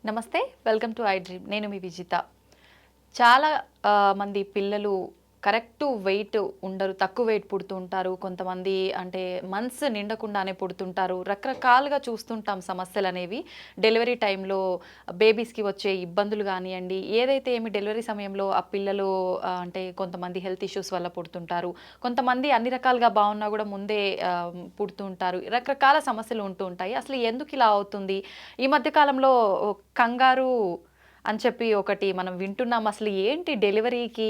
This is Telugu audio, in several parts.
నమస్తే, వెల్కమ్ టు ఐ డ్రీమ్. నేను మీ విజిత. చాలా మంది పిల్లలు కరెక్ట్ వెయిట్ ఉండరు, తక్కువ వెయిట్ పుడుతూ ఉంటారు. కొంతమంది అంటే మంత్స్ నిండకుండానే పుడుతుంటారు. రకరకాలుగా చూస్తుంటాం సమస్యలు అనేవి. డెలివరీ టైంలో బేబీస్కి వచ్చే ఇబ్బందులు కానివ్వండి, ఏదైతే ఏమి డెలివరీ సమయంలో ఆ పిల్లలు అంటే కొంతమంది హెల్త్ ఇష్యూస్ వల్ల పుడుతుంటారు. కొంతమంది అన్ని రకాలుగా బాగున్నా కూడా ముందే పుడుతూ ఉంటారు. రకరకాల సమస్యలు ఉంటూ ఉంటాయి. అసలు ఎందుకు ఇలా అవుతుంది? ఈ మధ్య కాలంలో కంగారు అని చెప్పి ఒకటి మనం వింటున్నాం. అసలు ఏంటి డెలివరీకి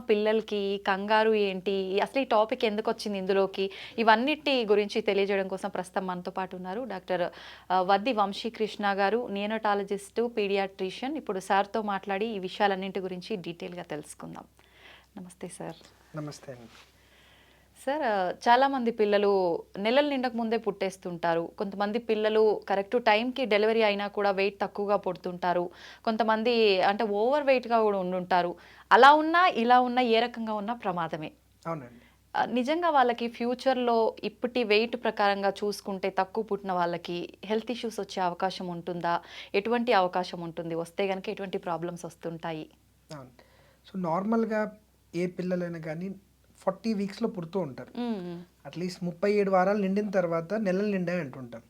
పిల్లలకి కంగారు ఏంటి? అసలు ఈ టాపిక్ ఎందుకు వచ్చింది ఇందులోకి? ఇవన్నిటి గురించి తెలియజేయడం కోసం ప్రస్తుతం మనతో పాటు ఉన్నారు డాక్టర్ వద్ది వంశీకృష్ణ గారు, నియోనటాలజిస్టు, పీడియాట్రిషియన్. ఇప్పుడు సార్తో మాట్లాడి ఈ విషయాలన్నింటి గురించి డీటెయిల్గా తెలుసుకుందాం. నమస్తే సార్. నమస్తే అండి. సార్, చాలామంది పిల్లలు నెలలు నిండక ముందే పుట్టేస్తుంటారు. కొంతమంది పిల్లలు కరెక్ట్ టైంకి డెలివరీ అయినా కూడా వెయిట్ తక్కువగా పుడుతుంటారు. కొంతమంది అంటే ఓవర్ వెయిట్గా కూడా ఉండుంటారు. అలా ఉన్నా ఇలా ఉన్నా ఏ రకంగా ఉన్నా ప్రమాదమే. అవునండి. నిజంగా వాళ్ళకి ఫ్యూచర్లో ఇప్పటి వెయిట్ ప్రకారంగా చూసుకుంటే తక్కువ పుట్టిన వాళ్ళకి హెల్త్ ఇష్యూస్ వచ్చే అవకాశం ఉంటుందా? ఎటువంటి అవకాశం ఉంటుంది? వస్తే కనుక ఎటువంటి ప్రాబ్లమ్స్ వస్తుంటాయి? అవును. సో నార్మల్‌గా ఏ పిల్లలైనా గానీ 40 వీక్స్‌లో పుడుతూ ఉంటారు. అట్‌లీస్ట్ 37 వారాలు నిండిన తర్వాత నెలలు నిండాయి అంటుంటాం.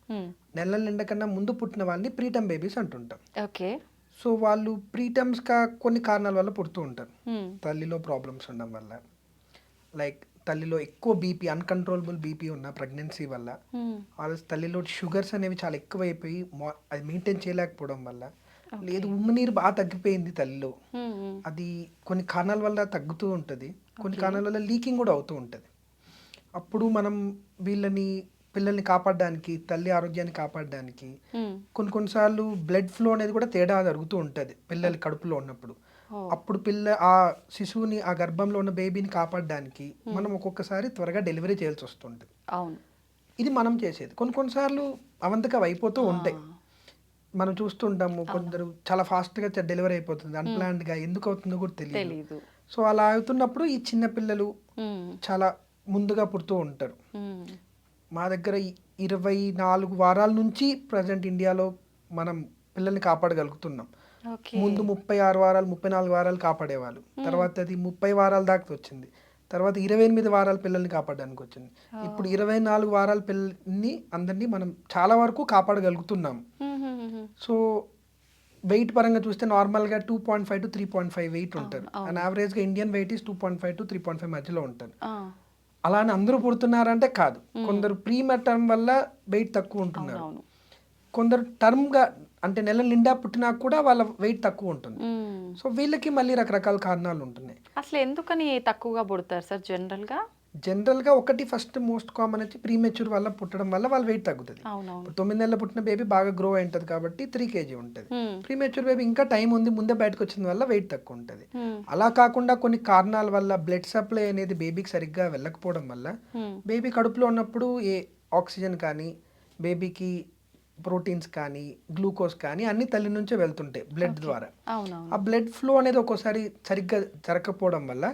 నెలలు నిండకన్నా ముందు పుట్టిన వాళ్ళని ప్రీటర్మ్ బేబీస్ అంటుంటాం. ఓకే. సో వాళ్ళు ప్రీటర్మ్స్‌గా కొన్ని కారణాల వల్ల పుడుతూ ఉంటారు. తల్లిలో ప్రాబ్లమ్స్ ఉండడం వల్ల, లైక్ తల్లిలో ఎక్కువ బీపీ, అన్‌కంట్రోలబుల్ బీపీ ఉన్న ప్రెగ్నెన్సీ వల్ల, తల్లిలో షుగర్స్ అనేవి చాలా ఎక్కువైపోయి అది మెయింటైన్ చేయలేకపోవడం వల్ల, లేదు ఉమ్మనీరు బాగా తగ్గిపోయింది తల్లిలో, అది కొన్ని కారణాల వల్ల తగ్గుతూ ఉంటుంది. కొన్ని కారణాల వల్ల లీకింగ్ కూడా అవుతూ ఉంటుంది. అప్పుడు మనం పిల్లల్ని కాపాడడానికి, తల్లి ఆరోగ్యాన్ని కాపాడడానికి కొన్నిసార్లు బ్లడ్ ఫ్లో అనేది కూడా తేడా జరుగుతూ ఉంటుంది పిల్లలు కడుపులో ఉన్నప్పుడు. అప్పుడు ఆ శిశువుని, ఆ గర్భంలో ఉన్న బేబీని కాపాడడానికి మనం ఒక్కొక్కసారి త్వరగా డెలివరీ చేయాల్సి వస్తుంది. అవును. ఇది మనం చేసేది. కొన్నిసార్లు అవంతకవి అయిపోతూ ఉంటాయి. మనం చూస్తుంటాము కొందరు చాలా ఫాస్ట్‌గా డెలివరీ అయిపోతుంది. అన్‌ప్లాన్డ్‌గా ఎందుకు అవుతుందో కూడా తెలియదు. సో అలా అవుతున్నప్పుడు ఈ చిన్న పిల్లలు చాలా ముందుగా పుడుతూ ఉంటారు. మా దగ్గర 24 వారాల నుంచి ప్రజెంట్ ఇండియాలో మనం పిల్లల్ని కాపాడగలుగుతున్నాం. ముందు 36 వారాలు, 34 వారాలు కాపాడేవాళ్ళు. తర్వాత అది 30 వారాల దాకా వచ్చింది. తర్వాత 28 వారాల పిల్లల్ని కాపాడడానికి వచ్చింది. ఇప్పుడు 24 వారాల పిల్లల్ని అందరినీ మనం చాలా వరకు కాపాడగలుగుతున్నాం. సో వెయిట్ పరంగా చూస్తే నార్మల్‌గా 2.5 to 3.5 వెయిట్ ఉంటారు. అండ్ యావరేజ్‌గా ఇండియన్ వెయిట్ ఈస్ 2.5 to 3.5 మధ్యలో ఉంటారు. అలా అని అందరూ పుడుతున్నారంటే కాదు. కొందరు ప్రీమెటర్మ్ వల్ల వెయిట్ తక్కువ ఉంటున్నారు. కొందరు టర్మ్‌గా అంటే నెలల నిండా పుట్టినా కూడా వాళ్ళ వెయిట్ తక్కువ ఉంటుంది. సో వీళ్ళకి మళ్ళీ రకరకాల కారణాలు ఉంటున్నాయి. అసలు ఎందుకని తక్కువగా పుడతారు సార్ జనరల్‌గా ఒకటి ఫస్ట్ మోస్ట్ కామన్ వచ్చి ప్రీమెచ్యూర్ వల్ల పుట్టడం వల్ల వాళ్ళ వెయిట్ తగ్గుతుంది. ఇప్పుడు 9 నెలల పుట్టిన బేబీ బాగా గ్రో అయి ఉంటుంది కాబట్టి 3 kg ఉంటుంది. ప్రీమెచ్యూర్ బేబీ ఇంకా టైం ఉంది, ముందే బయటకు వచ్చిన వల్ల వెయిట్ తక్కువ ఉంటుంది. అలా కాకుండా కొన్ని కారణాల వల్ల బ్లడ్ సప్లై అనేది బేబీకి సరిగ్గా వెళ్ళకపోవడం వల్ల బేబీ కడుపులో ఉన్నప్పుడు ఆక్సిజన్ కానీ, బేబీకి ప్రోటీన్స్ కానీ, గ్లూకోజ్ కానీ అన్ని తల్లి నుంచే వెళ్తుంటాయి బ్లడ్ ద్వారా. ఆ బ్లడ్ ఫ్లో అనేది ఒక్కోసారి సరిగ్గా జరగకపోవడం వల్ల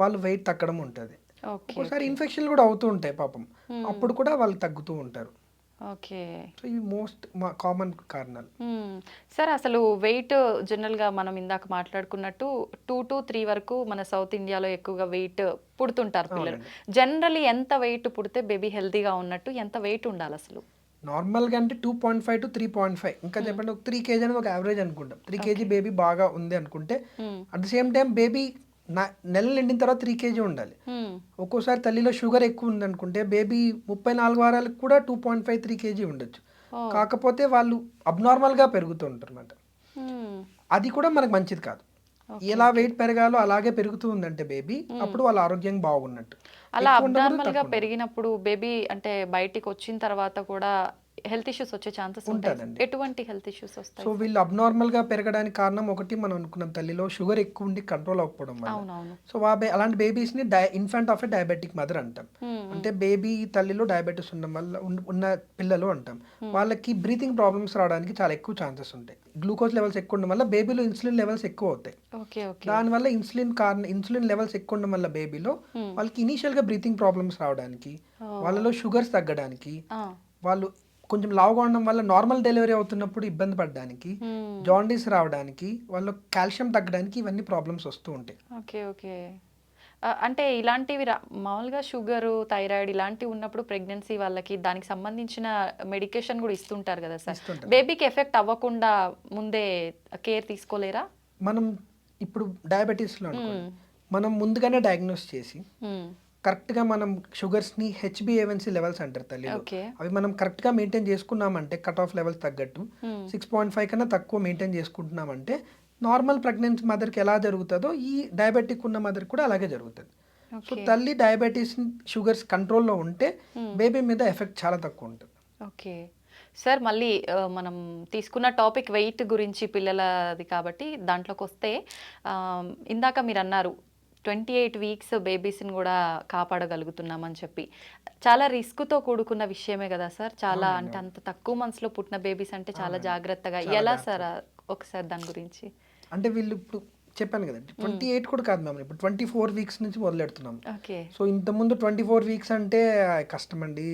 వాళ్ళు వెయిట్ తగ్గడం ఉంటుంది. ఒక్కోసారి ఇన్ఫెక్షన్ కూడా అవుతూ ఉంటాయి పాపం. అప్పుడు కూడా వాళ్ళు తగ్గుతూ ఉంటారు. ఓకే. సో ఇవి మోస్ట్ కామన్ కారణాలు. సార్, అసలు వెయిట్ జనరల్గా మనం ఇందాక మాట్లాడుకున్నట్టు 2 to 3 వరకు మన సౌత్ ఇండియాలో ఎక్కువగా వెయిట్ పుడుతుంటారు పిల్లలు. జనరల్లీ ఎంత వెయిట్ పుడితే బేబీ హెల్తీగా ఉన్నట్టు, ఎంత వెయిట్ ఉండాలి అసలు? నార్మల్గా అంటే 2.5 to 3.5, ఇంకా చెప్పండి ఒక 3 kg అనేది ఒక యావరేజ్ అనుకుంటాం. 3 kg బేబీ బాగా ఉంది అనుకుంటే, at the same time baby నెలలు నిండిన తర్వాత 3 kg ఉండాలి. ఒక్కోసారి తల్లిలో షుగర్ ఎక్కువ ఉంది అనుకుంటే బేబీ 34 వారాలకు కూడా 2.5, 3 kg ఉండొచ్చు. కాకపోతే వాళ్ళు అబ్నార్మల్గా పెరుగుతూ ఉంటారు అన్నమాట. అది కూడా మనకు మంచిది కాదు. ఎలా వెయిట్ పెరగాలో అలాగే పెరుగుతూ ఉందంటే బేబీ, అప్పుడు వాళ్ళ ఆరోగ్యం బాగున్నట్టు. అలా అబ్నార్మల్గా పెరిగినప్పుడు బేబీ అంటే బయటికి వచ్చిన తర్వాత కూడా హెల్త్ ఇష్యూస్ వచ్చే ఛాన్సెస్ ఉంటాయండి. ఎటువంటి హెల్త్ ఇష్యూస్ వస్తాయి? సో వీళ్ళు అబ్నార్మల్గా పెరగడానికి కారణం ఒకటి మనం అనుకున్నాం, తల్లిలో షుగర్ ఎక్కువ ఉండి కంట్రోల్ అవ్వకపోవడం వల్ల. సో అలాంటి బేబీస్ని infant of a diabetic mother అంటాం. అంటే బేబీ తల్లిలో డయాబెటీస్ ఉండడం వల్ల ఉన్న పిల్లలు అంటాం. వాళ్ళకి బ్రీతింగ్ ప్రాబ్లమ్స్ రావడానికి చాలా ఎక్కువ ఛాన్సెస్ ఉంటాయి. గ్లూకోజ్ లెవెల్స్ ఎక్కువ ఉండడం వల్ల బేబీలో ఇన్సులిన్ లెవెల్స్ ఎక్కువ అవుతాయి. దానివల్ల ఇన్సులిన్ లెవెల్స్ ఎక్కువ ఉండడం వల్ల బేబీలో వాళ్ళకి ఇనీషియల్గా బ్రీతింగ్ ప్రాబ్లమ్స్ రావడానికి, వాళ్ళలో షుగర్స్ తగ్గడానికి, వాళ్ళు కొంచెం లావుగా ఉండడం వల్ల నార్మల్ డెలివరీ అవుతున్నప్పుడు ఇబ్బంది పడడానికి, జాండీస్ రావడానికి, వాళ్ళు కాల్షియం తగ్గడానికి ఇవన్నీ ప్రాబ్లమ్స్ వస్తూ ఉంటాయి. ఓకే. ఓకే. అంటే ఇలాంటివి మామూలుగా షుగరు, థైరాయిడ్ ఇలాంటివి ఉన్నప్పుడు ప్రెగ్నెన్సీ వాళ్ళకి దానికి సంబంధించిన మెడికేషన్ కూడా ఇస్తుంటారు కదా సార్. ఇస్తుంటారు. బేబీకి ఎఫెక్ట్ అవ్వకుండా ముందే కేర్ తీసుకోలేరా? మనం ఇప్పుడు డయాబెటీస్లో అనుకోండి, మనం ముందుగానే డయాగ్నోస్ చేసి కరెక్ట్గా మనం షుగర్స్ని హెచ్బిఏవన్సీ లెవెల్స్ అంటారు తల్లిలో, ఓకే. అవి మనం కరెక్ట్గా మెయింటైన్ చేసుకున్నామంటే కట్ ఆఫ్ లెవెల్స్ తగ్గట్టు 6.5 కన్నా తక్కువ మెయింటైన్ చేసుకుంటున్నామంటే నార్మల్ ప్రెగ్నెన్సీ మదర్కి ఎలా జరుగుతుందో ఈ డయాబెటిక్ ఉన్న మదర్కి కూడా అలాగే జరుగుతుంది. సో తల్లి డయాబెటీస్ షుగర్స్ కంట్రోల్లో ఉంటే బేబీ మీద ఎఫెక్ట్ చాలా తక్కువ ఉంటుంది. ఓకే సార్, మళ్ళీ మనం తీసుకున్న టాపిక్ వెయిట్ గురించి పిల్లలది కాబట్టి దాంట్లోకి వస్తే ఇందాక మీరు అన్నారు 28 వీక్స్ బేబీస్ని కూడా కాపాడగలుగుతున్నామని చెప్పి. చాలా రిస్క్తో కూడుకున్న విషయమే కదా సార్. చాలా అంటే అంత తక్కువ మంత్స్లో పుట్టిన బేబీస్ అంటే చాలా జాగ్రత్తగా ఎలా సార్ ఒకసారి దాని గురించి? అంటే వీళ్ళు ఇప్పుడు చెప్పాను కదండి 28 కూడా కాదు మ్యామ్, ఇప్పుడు 24 వీక్స్ నుంచి మొదలెడుతున్నాం. ఓకే. సో ఇంతకుముందు 24 వీక్స్ అంటే కష్టమండి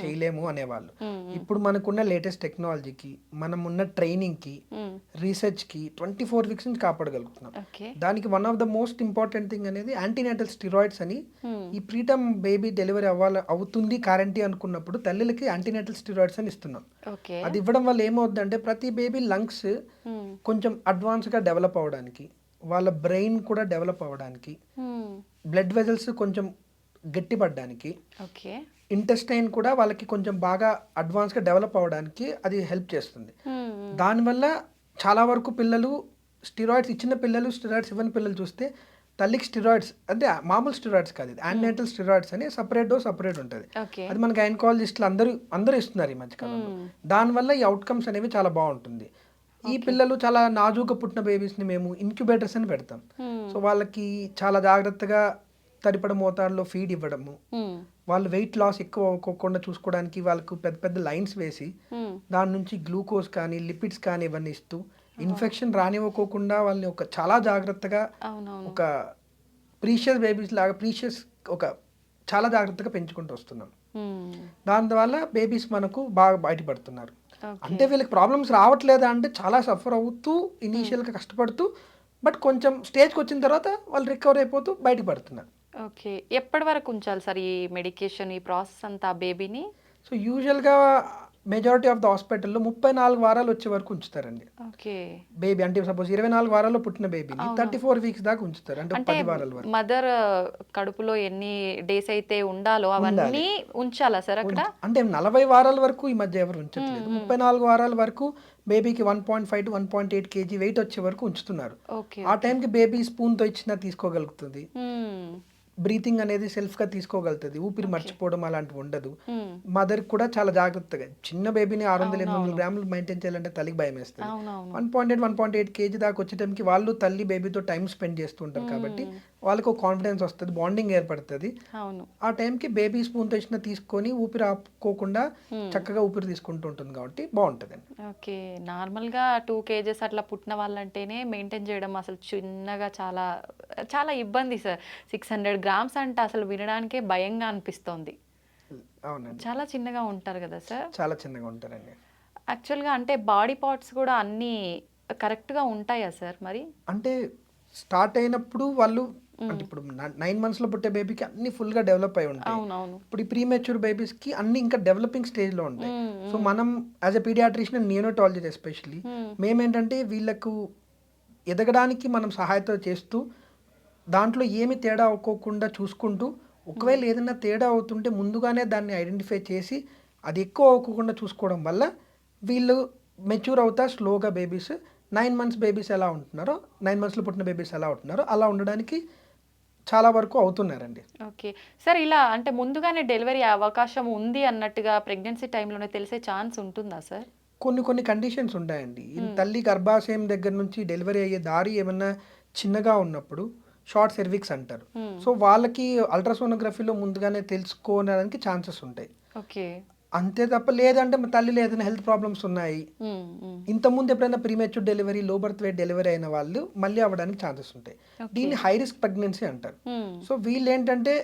చేయలేము అనేవాళ్ళు. ఇప్పుడు మనకున్న లేటెస్ట్ టెక్నాలజీకి, మనం ఉన్న ట్రైనింగ్కి, రీసెర్చ్కి 24 వీక్స్ నుంచి కాపాడగలుగుతున్నాం. దానికి one of the most important thing అనేది యాంటీనేటల్ స్టిరాయిడ్స్ అని. ఈ ప్రీటర్మ్ బేబీ డెలివరీ అవుతుంది గ్యారంటీ అనుకున్నప్పుడు తల్లిలకి యాంటీనేటల్ స్టిరాయిడ్స్ అని ఇస్తున్నాం. అది ఇవ్వడం వల్ల ఏమవుతుందంటే ప్రతి బేబీ లంగ్స్ కొంచెం అడ్వాన్స్గా డెవలప్ అవ్వడానికి, వాళ్ళ బ్రెయిన్ కూడా డెవలప్ అవ్వడానికి, బ్లడ్ వెజల్స్ కొంచెం గట్టిపడడానికి, ఇంటెస్టైన్ కూడా వాళ్ళకి కొంచెం బాగా అడ్వాన్స్గా డెవలప్ అవ్వడానికి అది హెల్ప్ చేస్తుంది. దానివల్ల చాలా వరకు పిల్లలు స్టిరాయిడ్స్ ఇచ్చిన పిల్లలు, స్టిరాయిడ్స్ ఇవ్వని పిల్లలు చూస్తే తల్లికి స్టిరాయిడ్స్ అంటే మామూలు స్టిరాయిడ్స్ కాదు, ఇది యాంటీనేటల్ స్టిరాయిడ్స్ అని సపరేట్ డోస్ సపరేట్ ఉంటుంది. అది మన గైనకాలజిస్టులు అందరూ ఇస్తున్నారు ఈ మధ్యకాలంలో. దానివల్ల ఈ అవుట్కమ్స్ అనేవి చాలా బాగుంటుంది. ఈ పిల్లలు చాలా నాజూగా పుట్టిన బేబీస్ని మేము ఇంక్యుబేటర్స్ అని పెడతాం. సో వాళ్ళకి చాలా జాగ్రత్తగా తడిపడ మోతాదులో ఫీడ్ ఇవ్వడము, వాళ్ళు వెయిట్ లాస్ ఎక్కువ అవ్వకుండా చూసుకోవడానికి వాళ్ళకు పెద్ద పెద్ద లైన్స్ వేసి దాని నుంచి గ్లూకోజ్ కానీ లిపిడ్స్ కానీ ఇవన్నీ ఇస్తూ ఇన్ఫెక్షన్ రానివ్వకోకుండా వాళ్ళని చాలా జాగ్రత్తగా ఒక ప్రీషియస్ బేబీస్ లాగా చాలా జాగ్రత్తగా పెంచుకుంటూ వస్తున్నాం. దానివల్ల బేబీస్ మనకు బాగా బయటపడుతున్నారు. అంటే వీళ్ళకి ప్రాబ్లమ్స్ రావట్లేదా అంటే చాలా సఫర్ అవుతూ ఇనీషియల్గా కష్టపడుతూ, బట్ కొంచెం స్టేజ్కి వచ్చిన తర్వాత వాళ్ళు రికవర్ అయిపోతూ బయటపడుతున్నారు. ఓకే. ఎప్పటి వరకు ఉంచాలి సార్ ఈ మెడికేషన్, ఈ ప్రాసెస్ అంతా బేబీని? సో యూజువల్గా మెజారిటీ ఆఫ్ ద హాస్పిటల్లో 34 వారాలు వచ్చే వరకు ఉంచుతారండి. ఓకే. బేబీ అంటే సపోజ్ 24 వారాల్లో పుట్టిన బేబీని 34 వీక్స్ దాకా ఉంచుతారు, అంటే 10 వారాల వరకు. మదర్ కడుపులో ఎన్ని డేస్ అయితే ఉండాలో అవన్నీ ఉంచాలా సార్ అక్కడ? అంటే 40 వారాల వరకు ఈ మధ్య ఎవరు ఉంచట్లేదు. 34 వారాల వరకు బేబీకి 1.5 to 1.8 kg వెయిట్ వచ్చే వరకు ఉంచుతున్నారు. ఆ టైంకి బేబీ స్పూన్తో ఇచ్చినా తీసుకోగలుగుతుంది, బ్రీతింగ్ అనేది సెల్ఫ్గా తీసుకోగలుగుతుంది, ఊపిరి మర్చిపోవడం అలాంటివి ఉండదు. మదర్ కూడా చాలా జాగ్రత్తగా, చిన్న బేబీని 600-800 గ్రాములు మెయింటైన్ చేయాలంటే తల్లికి భయం వేస్తుంది. 1.8 kg దాకా వచ్చే టైంకి వాళ్ళు తల్లి బేబీతో టైం స్పెండ్ చేస్తూ ఉంటారు కాబట్టి వాళ్ళకు కాన్ఫిడెన్స్ వస్తుంది, బాండింగ్ ఏర్పడుతుంది. ఆ టైంకి బేబీ స్పూన్తో ఇచ్చిన తీసుకొని ఊపిరి ఆపుకోకుండా చక్కగా ఊపిరి తీసుకుంటూ ఉంటుంది కాబట్టి బాగుంటుందండి. ఓకే. నార్మల్గా 2 kgs అట్లా పుట్టిన వాళ్ళంటేనే మెయింటైన్ చేయడం అసలు చిన్నగా చాలా చాలా ఇబ్బంది సార్. 600 గ్రామ్స్ అంటే అసలు వినడానికే భయంగా అనిపిస్తోంది. అవునండి, చాలా చిన్నగా ఉంటారు కదా సార్? చాలా చిన్నగా ఉంటారండి. యాక్చువల్గా అంటే బాడీ పార్ట్స్ కూడా అన్నీ కరెక్ట్గా ఉంటాయా సార్ మరి? అంటే స్టార్ట్ అయినప్పుడు వాళ్ళు అంటే ఇప్పుడు 9 monthsలో పుట్టే బేబీకి అన్ని ఫుల్గా డెవలప్ అయి ఉంటాయి. ఇప్పుడు ఈ ప్రీమెచ్యూర్ బేబీస్కి అన్ని ఇంకా డెవలపింగ్ స్టేజ్లో ఉంటాయి. సో మనం as a paediatrician, neonatologist especially, మేమేంటంటే వీళ్ళకు ఎదగడానికి మనం సహాయత చేస్తూ దాంట్లో ఏమి తేడా అవ్వకోకుండా చూసుకుంటూ, ఒకవేళ ఏదైనా తేడా అవుతుంటే ముందుగానే దాన్ని ఐడెంటిఫై చేసి అది ఎక్కువ అవ్వకుండా చూసుకోవడం వల్ల వీళ్ళు మెచ్యూర్ అవుతారు స్లోగా. బేబీస్ 9 months బేబీస్ ఎలా ఉంటున్నారో, 9 monthsలో పుట్టిన బేబీస్ ఎలా ఉంటున్నారో అలా ఉండడానికి చాలా వరకు అవుతున్నారండి. Okay sir. ఇలా అంటే ముందుగానే డెలివరీ అవకాశం ఉంది అన్నట్టుగా ప్రెగ్నెన్సీ టైంలోనే తెలిసే ఛాన్స్ ఉంటుందా సార్? కొన్ని కండిషన్స్ ఉంటాయండి. తల్లి గర్భాశయం దగ్గర నుంచి డెలివరీ అయ్యే దారి ఏమన్నా చిన్నగా ఉన్నప్పుడు షార్ట్ సెర్విక్స్ అంటారు. సో వాళ్ళకి అల్ట్రాసోనోగ్రఫీలో ముందుగానే తెలుసుకోవడానికి ఛాన్సెస్ ఉంటాయి. ఓకే. అంతే తప్ప లేదంటే మా తల్లిలో ఏదైనా హెల్త్ ప్రాబ్లమ్స్ ఉన్నాయి, ఇంతకుముందు ఎప్పుడైనా premature delivery, low birth weight delivery అయిన వాళ్ళు మళ్ళీ అవ్వడానికి ఛాన్సెస్ ఉంటాయి. దీన్ని హై రిస్క్ ప్రెగ్నెన్సీ అంటారు. సో వీళ్ళు ఏంటంటే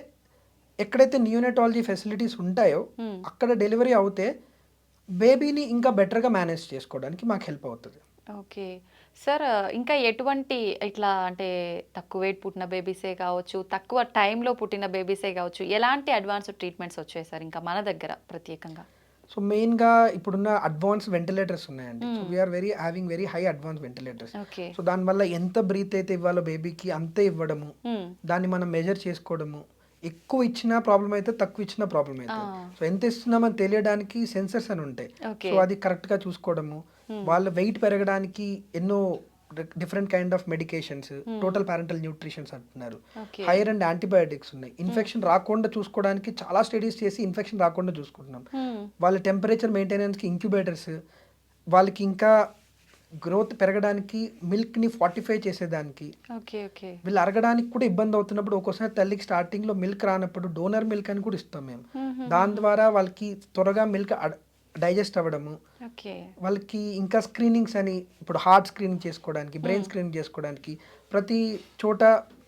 ఎక్కడైతే నియోనటాలజీ ఫెసిలిటీస్ ఉంటాయో అక్కడ డెలివరీ అవుతే బేబీని ఇంకా బెటర్గా మేనేజ్ చేసుకోవడానికి మాకు హెల్ప్ అవుతుంది. ఓకే. సార్ ఇంకా ఎటువంటి ఇట్లా అంటే తక్కువ వెయిట్ పుట్టిన బేబీసే కావచ్చు, తక్కువ టైంలో పుట్టిన బేబీసే కావచ్చు, ఎలాంటి అడ్వాన్స్డ్ ట్రీట్మెంట్స్ వచ్చాయి సార్ ఇంకా మన దగ్గర ప్రత్యేకంగా? సో మెయిన్గా ఇప్పుడున్న అడ్వాన్స్ వెంటిలేటర్స్ ఉన్నాయండి. So we are having very high advance ventilators. Okay. So దానివల్ల ఎంత బ్రీత్ అయితే ఇవ్వాలో బేబీకి అంతే ఇవ్వడము, దాన్ని మనం మెజర్ చేసుకోవడము, ఎక్కువ ఇచ్చినా ప్రాబ్లం అయితే, తక్కువ ఇచ్చినా ప్రాబ్లం అవుతుంది. సో ఎంత ఇస్తున్నామని తెలియడానికి సెన్సర్స్ అని ఉంటాయి. సో అది కరెక్ట్గా చూసుకోవడము, వాళ్ళ వెయిట్ పెరగడానికి ఎన్నో different kind of medications, total parental nutritions అంటున్నారు, హైయర్ అండ్ యాంటీబయాటిక్స్ ఉన్నాయి. ఇన్ఫెక్షన్ రాకుండా చూసుకోవడానికి చాలా స్టడీస్ చేసి ఇన్ఫెక్షన్ రాకుండా చూసుకుంటున్నాం. వాళ్ళ టెంపరేచర్ మెయింటెనెన్స్కి ఇంక్యుబేటర్స్, వాళ్ళకి ఇంకా గ్రోత్ పెరగడానికి మిల్క్ని ఫార్టిఫై చేసేదానికి, వీళ్ళు అరగడానికి కూడా ఇబ్బంది అవుతున్నప్పుడు ఒక్కోసారి తల్లికి స్టార్టింగ్లో మిల్క్ రానప్పుడు డోనర్ మిల్క్ అని కూడా ఇస్తాం మేము. దాని ద్వారా వాళ్ళకి త్వరగా మిల్క్ డైజెస్ట్ అవ్వడము, వాళ్ళకి ఇంకా స్క్రీనింగ్స్ అని ఇప్పుడు హార్ట్ స్క్రీనింగ్ చేసుకోవడానికి, బ్రెయిన్ స్క్రీనింగ్ చేసుకోవడానికి ప్రతి చోట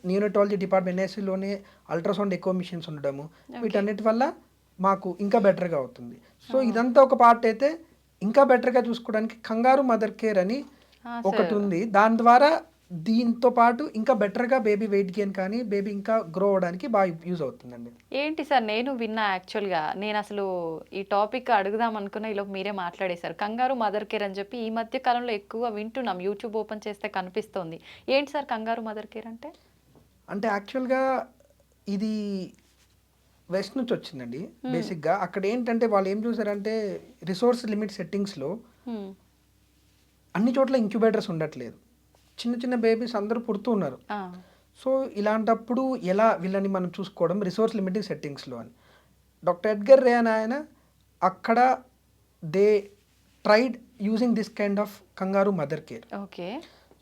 న్యూనటాలజీ డిపార్ట్మెంట్ ఎన్ఎస్సిలోనే అల్ట్రాసౌండ్ ఎక్కువ మిషన్స్ ఉండడము, వీటన్నిటి వల్ల మాకు ఇంకా బెటర్గా అవుతుంది. సో ఇదంతా ఒక పార్ట్ అయితే, ఇంకా బెటర్గా చూసుకోవడానికి కంగారు మదర్ కేర్ అని ఒకటి ఉంది. దాని ద్వారా దీంతో పాటు ఇంకా బెటర్గా బేబీ వెయిట్ గెయిన్ కానీ బేబీ ఇంకా గ్రో అవ్వడానికి బాగా యూజ్ అవుతుందండి. ఏంటి సార్, నేను విన్నా యాక్చువల్గా, నేను అసలు ఈ టాపిక్ అడుగుదాం అనుకున్న ఈలోపు మీరే మాట్లాడేశారు. కంగారు మదర్ కేర్ అని చెప్పి ఈ మధ్య కాలంలో ఎక్కువ వింటున్నాం, యూట్యూబ్ ఓపెన్ చేస్తే కనిపిస్తోంది. ఏంటి సార్ కంగారు మదర్ కేర్ అంటే? అంటే యాక్చువల్గా ఇది వెస్ట్ నుంచి వచ్చిందండి బేసిక్గా. అక్కడ ఏంటంటే వాళ్ళు ఏం చూసారంటే రిసోర్స్ లిమిట్ సెట్టింగ్స్లో అన్ని చోట్ల ఇంక్యుబేటర్స్ ఉండట్లేదు, చిన్న చిన్న బేబీస్ అందరూ పుడుతూ ఉన్నారు. సో ఇలాంటప్పుడు ఎలా వీళ్ళని మనం చూసుకోవడం రిసోర్స్ లిమిటింగ్ సెట్టింగ్స్లో అని డాక్టర్ ఎడ్గర్ రే అని ఆయన అక్కడ they tried using this kind of kangaroo mother care. Okay.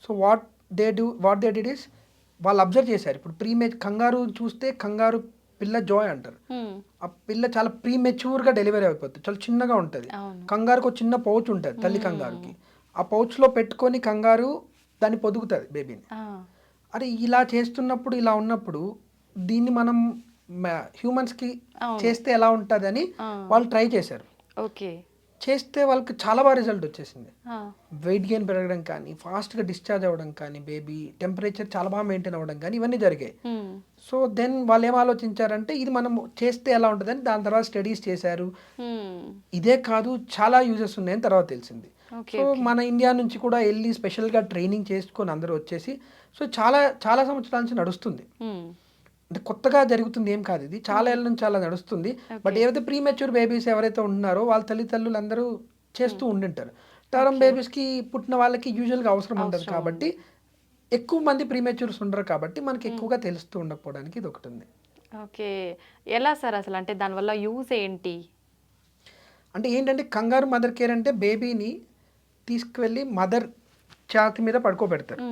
So what they did is, వాళ్ళు అబ్జర్వ్ చేశారు. ఇప్పుడు కంగారు చూస్తే కంగారు పిల్ల జాయ్ అంటారు. ఆ పిల్ల చాలా ప్రీమెచ్యూర్గా డెలివరీ అయిపోతుంది, చాలా చిన్నగా ఉంటుంది. కంగారుకు ఒక చిన్న పౌచ్ ఉంటుంది తల్లి కంగారుకి, ఆ పౌచ్లో పెట్టుకొని కంగారు దాన్ని పొదుగుతుంది బేబీని. అరే ఇలా చేస్తున్నప్పుడు, ఇలా ఉన్నప్పుడు దీన్ని మనం హ్యూమన్స్కి చేస్తే ఎలా ఉంటుంది అని వాళ్ళు ట్రై చేశారు. ఓకే. చేస్తే వాళ్ళకి చాలా బాగా రిజల్ట్ వచ్చేసింది. వెయిట్ గెయిన్ పెరగడం కానీ, ఫాస్ట్గా డిశ్చార్జ్ అవ్వడం కానీ, బేబీ టెంపరేచర్ చాలా బాగా మెయింటైన్ అవ్వడం కానీ ఇవన్నీ జరిగాయి. సో దెన్ వాళ్ళు ఏం ఆలోచించారంటే ఇది మనం చేస్తే ఎలా ఉంటుందని దాని తర్వాత స్టడీస్ చేశారు. ఇదే కాదు చాలా యూజెస్ ఉన్నాయని తర్వాత తెలిసింది. సో మన ఇండియా నుంచి కూడా వెళ్ళి స్పెషల్గా ట్రైనింగ్ చేసుకొని అందరూ వచ్చేసి, సో చాలా చాలా సంవత్సరాల నుంచి నడుస్తుంది. అంటే కొత్తగా జరుగుతుంది ఏం కాదు, ఇది చాలా ఏళ్ళ నుంచి చాలా నడుస్తుంది. బట్ ఏవైతే ప్రీమెచ్యూర్ బేబీస్ ఎవరైతే ఉన్నారో వాళ్ళ తల్లిదండ్రులు అందరూ చేస్తూ ఉండింటారు. టర్మ్ బేబీస్కి పుట్టిన వాళ్ళకి యూజువల్గా అవసరం ఉండదు కాబట్టి, ఎక్కువ మంది ప్రీమెచ్యూర్స్ ఉండరు కాబట్టి మనకి ఎక్కువగా తెలుస్తూ ఉండకపోవడానికి ఇది ఒకటి ఉంది. ఓకే. ఎలా సార్ అసలు, అంటే దానివల్ల యూజ్ ఏంటి? అంటే ఏంటంటే కంగారు మదర్ కేర్ అంటే బేబీని తీసుకువెళ్ళి మదర్ ఛాతీ మీద పడుకోబెడతారు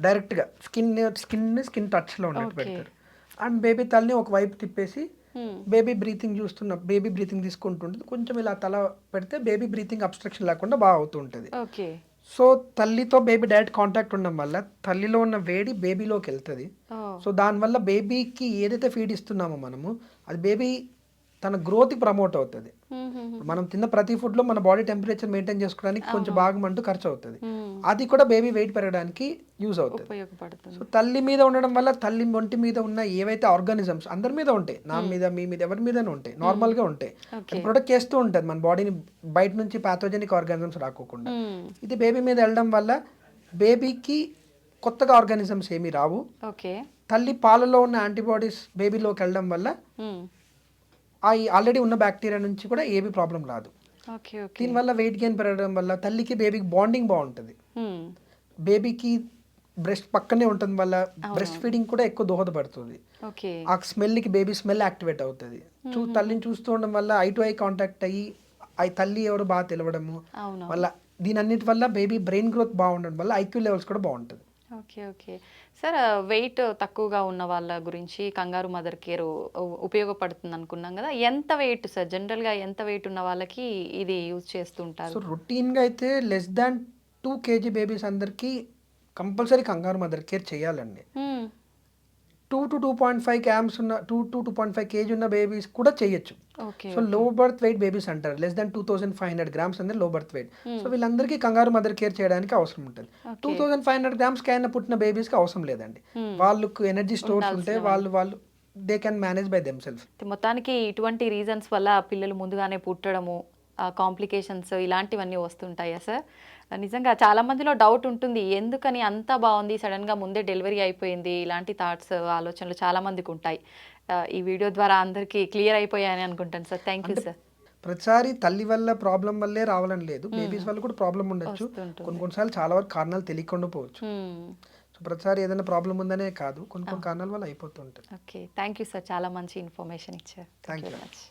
డైరెక్ట్గా, స్కిన్ టచ్లో ఉన్నట్టు పెడతారు. అండ్ బేబీ తల్లిని ఒకవైపు తిప్పేసి బేబీ బ్రీతింగ్ తీసుకుంటుంటుంది. కొంచెం ఇలా తల పెడితే బేబీ బ్రీతింగ్ అబ్స్ట్రక్షన్ లేకుండా బాగా అవుతూ ఉంటుంది. సో తల్లితో బేబీ డైరెక్ట్ కాంటాక్ట్ ఉండడం వల్ల తల్లిలో ఉన్న వేడి బేబీలోకి వెళ్తుంది. సో దానివల్ల బేబీకి ఏదైతే ఫీడ్ ఇస్తున్నామో మనము, అది బేబీ తన గ్రోత్కి ప్రమోట్ అవుతుంది. మనం తిన్న ప్రతి ఫుడ్లో మన బాడీ టెంపరేచర్ మెయింటైన్ చేసుకోవడానికి కొంచెం భాగం అంటూ ఖర్చు అవుతుంది. అది కూడా బేబీ వెయిట్ పెరగడానికి యూజ్ అవుతుంది. సో తల్లి మీద ఉండడం వల్ల తల్లి ఒంటి మీద ఉన్న ఏవైతే ఆర్గానిజమ్స్ అందరి మీద ఉంటాయి, నా మీద మీ మీద ఎవరి మీద ఉంటాయి, నార్మల్గా ఉంటాయి, ప్రొటెక్ట్ చేస్తూ ఉంటుంది మన బాడీని బయట నుంచి పాథోజెనిక్ ఆర్గానిజమ్స్ రాకోకుండా. ఇది బేబీ మీద వెళ్ళడం వల్ల బేబీకి కొత్తగా ఆర్గానిజమ్స్ ఏమీ రావు. తల్లి పాలలో ఉన్న యాంటీబాడీస్ బేబీలోకి వెళ్ళడం వల్ల ఆల్రెడీ ఉన్న బ్యాక్టీరియా నుంచి కూడా ఏమీ ప్రాబ్లం రాదు. దీనివల్ల వెయిట్ గెయిన్ పెరగడం వల్ల తల్లికి బేబీకి బాండింగ్ బాగుంటుంది. బేబీకి బ్రెస్ట్ పక్కనే ఉండటం వల్ల బ్రెస్ట్ ఫీడింగ్ కూడా ఎక్కువ దోహదపడుతుంది. ఆ స్మెల్కి బేబీ స్మెల్ యాక్టివేట్ అవుతుంది. తల్లిని చూస్తూ ఉండడం వల్ల ఐ టు ఐ కాంటాక్ట్ అయ్యి తల్లి ఎవరు బాగా తెలవడము వల్ల, దీని అన్నిటి వల్ల బేబీ బ్రెయిన్ గ్రోత్ బాగుండడం వల్ల ఐక్యూ లెవెల్స్ కూడా బాగుంటుంది. ఓకే. సార్ వెయిట్ తక్కువగా ఉన్న వాళ్ళ గురించి కంగారు మదర్ కేర్ ఉపయోగపడుతుంది అనుకున్నాం కదా, ఎంత వెయిట్ సార్ జనరల్గా ఎంత వెయిట్ ఉన్న వాళ్ళకి ఇది యూజ్ చేస్తుంటారు? సో రొటీన్గా అయితే లెస్ దాన్ 2 kg బేబీస్ అందరికీ కంపల్సరీ కంగారు మదర్ కేర్ చేయాలండి. to 2.5 గ్రామ్స్ ఉన్న 2 to 2.5 కేజీ ఉన్న బేబీస్ కూడా చేయొచ్చు. Okay. So low birth weight babies అంటారు, లెస్ దాన్ 2500 గ్రామ్స్ అనేది లో బర్త్ వెయిట్. సో వీళ్ళందరికీ కంగారు మదర్ కేర్ చేయడానికి అవసరం ఉంటుంది. 2500 గ్రామ్స్ కైనా పుట్టిన బేబీస్కి అవసరం లేదండి. వాళ్ళకు ఎనర్జీ స్టోర్స్ ఉంటే వాళ్ళు they can manage by themself. మొత్తానికి ఇటువంటి రీజన్స్ వల్ల పిల్లలు ముందుగానే పుట్టడము, కాంప్లికేషన్స్ ఇలాంటివన్నీ వస్తుంటాయా సార్? నిజంగా చాలా మందిలో డౌట్ ఉంటుంది, ఎందుకని అంతా బాగుంది సడన్గా ముందే డెలివరీ అయిపోయింది, ఇలాంటి థాట్స్ ఆలోచనలు చాలా మందికి ఉంటాయి. ఈ వీడియో ద్వారా అందరికీ క్లియర్ అయిపోయాయని అనుకుంటాను సార్. Thank you sir. ప్రతిసారి తల్లి వల్ల ప్రాబ్లం వల్లే రావాలని లేదు, బేబీస్ వల్ల కూడా ప్రాబ్లం ఉండొచ్చు. కొన్నిసార్లు చాలా వరకు కారణాలు తెలియకుండా పోవచ్చు. సో ప్రతిసారి ఏదైనా ప్రాబ్లం ఉందనే కాదు, కొన్ని కారణాల వల్ల అయిపోతుంటాయి. ఓకే, థ్యాంక్ యూ సార్, చాలా మంచి ఇన్ఫర్మేషన్ ఇచ్చారు. Thank you. మచ్.